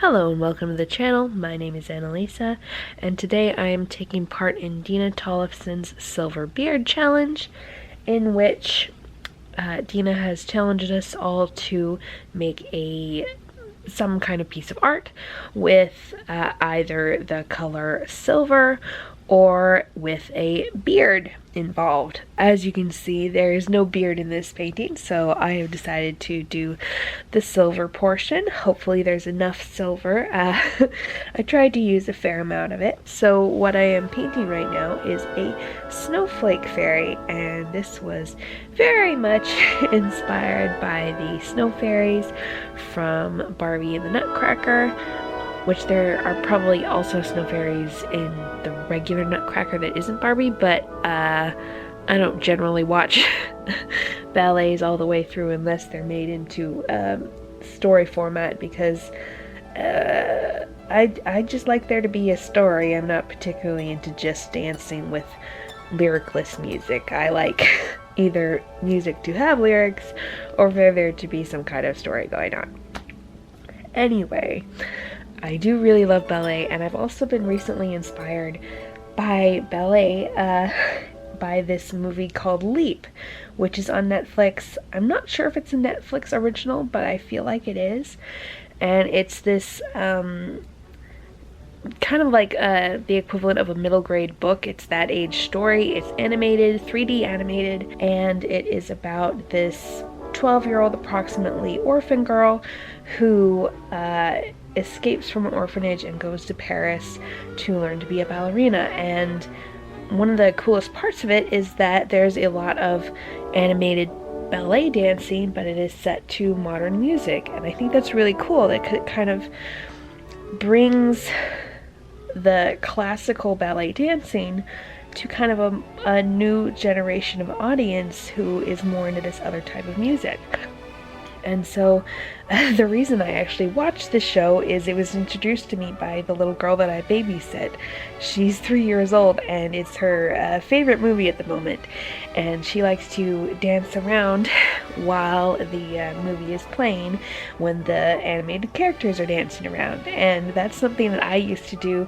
Hello and welcome to the channel. My name is Annalisa, and today I am taking part in Dina Tollefson's Silver Beard Challenge, in which Dina has challenged us all to make some kind of piece of art with either the color silver or with a beard involved. As you can see, there is no beard in this painting, so I have decided to do the silver portion. Hopefully there's enough silver. I tried to use a fair amount of it. So what I am painting right now is a snowflake fairy, and this was very much inspired by the snow fairies from Barbie and the Nutcracker, which there are probably also snow fairies in the regular Nutcracker that isn't Barbie, but I don't generally watch ballets all the way through unless they're made into story format, because I just like there to be a story. I'm not particularly into just dancing with lyricless music. I like either music to have lyrics or for there to be some kind of story going on. Anyway, I do really love ballet, and I've also been recently inspired by ballet by this movie called Leap, which is on Netflix. I'm not sure if it's a Netflix original, but I feel like it is. And it's this kind of like the equivalent of a middle grade book. It's that age story. It's animated, 3D animated, and it is about this 12-year-old approximately orphan girl who escapes from an orphanage and goes to Paris to learn to be a ballerina. And one of the coolest parts of it is that there's a lot of animated ballet dancing, but it is set to modern music, and I think that's really cool. That kind of brings the classical ballet dancing to kind of a new generation of audience who is more into this other type of music. And so the reason I actually watched this show is it was introduced to me by the little girl that I babysit. She's 3 years old, and it's her favorite movie at the moment. And she likes to dance around while the movie is playing when the animated characters are dancing around. And that's something that I used to do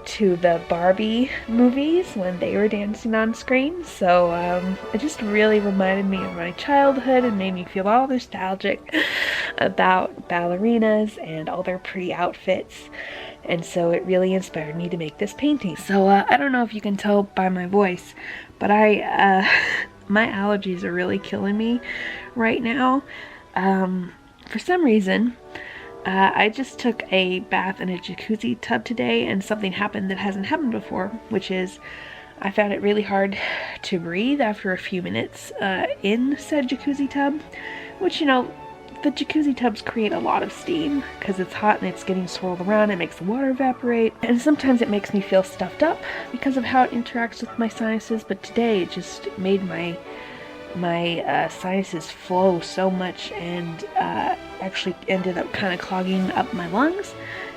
to the Barbie movies when they were dancing on screen. So it just really reminded me of my childhood and made me feel all nostalgic about ballerinas and all their pretty outfits. And so it really inspired me to make this painting. So I don't know if you can tell by my voice, but my allergies are really killing me right now. For some reason, I just took a bath in a jacuzzi tub today, and something happened that hasn't happened before, which is I found it really hard to breathe after a few minutes in said jacuzzi tub, which, you know, the jacuzzi tubs create a lot of steam because it's hot and it's getting swirled around. It makes the water evaporate, and sometimes it makes me feel stuffed up because of how it interacts with my sinuses, but today it just made my sinuses flow so much, and actually ended up kind of clogging up my lungs.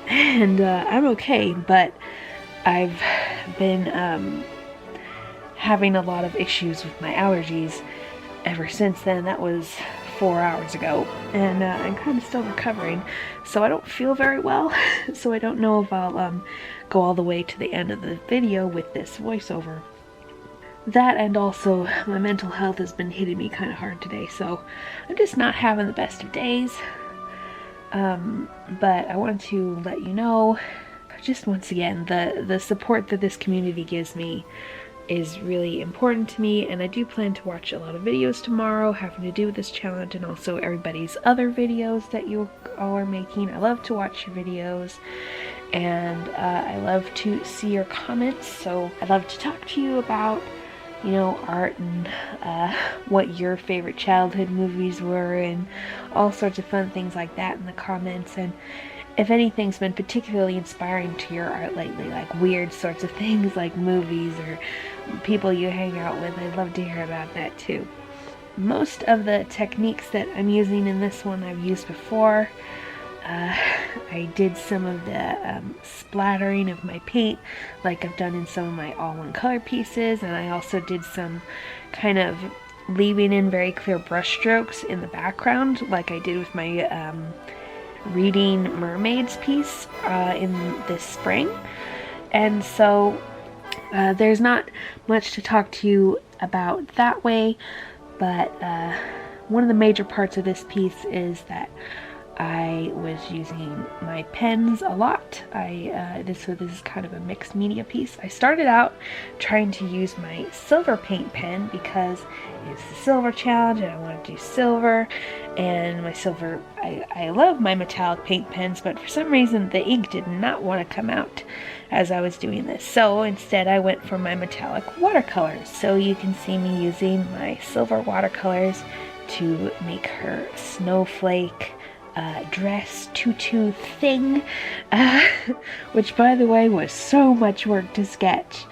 And I'm okay, but I've been having a lot of issues with my allergies ever since then. That was 4 hours ago, and I'm kind of still recovering, so I don't feel very well. So I don't know if I'll go all the way to the end of the video with this voiceover. That, and also my mental health has been hitting me kind of hard today, so I'm just not having the best of days. But I want to let you know, just once again, the support that this community gives me is really important to me, and I do plan to watch a lot of videos tomorrow having to do with this challenge, and also everybody's other videos that you all are making. I love to watch your videos, and I love to see your comments, so I'd love to talk to you about, you know, art and what your favorite childhood movies were and all sorts of fun things like that in the comments. And if anything's been particularly inspiring to your art lately, like weird sorts of things like movies or people you hang out with, I'd love to hear about that too. Most of the techniques that I'm using in this one I've used before. I did some of the splattering of my paint like I've done in some of my all-in color pieces, and I also did some kind of leaving in very clear brush strokes in the background like I did with my Reading Mermaids piece in this spring. And so there's not much to talk to you about that way, but one of the major parts of this piece is that I was using my pens a lot. This is kind of a mixed media piece. I started out trying to use my silver paint pen because it's the silver challenge and I want to do silver. And my silver, I love my metallic paint pens, but for some reason the ink did not want to come out as I was doing this. So instead I went for my metallic watercolors. So you can see me using my silver watercolors to make her snowflake dress tutu thing, which by the way was so much work to sketch.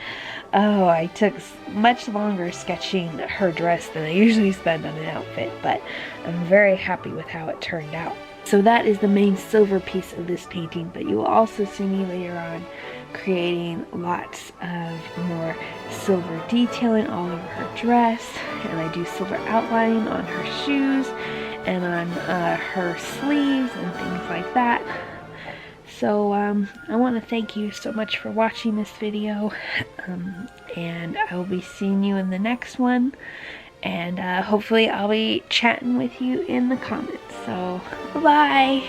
Oh, I took much longer sketching her dress than I usually spend on an outfit, but I'm very happy with how it turned out. So that is the main silver piece of this painting, but you will also see me later on creating lots of more silver detailing all over her dress, and I do silver outlining on her shoes and on her sleeves and things like that. So I want to thank you so much for watching this video, and I will be seeing you in the next one, and hopefully I'll be chatting with you in the comments. So bye.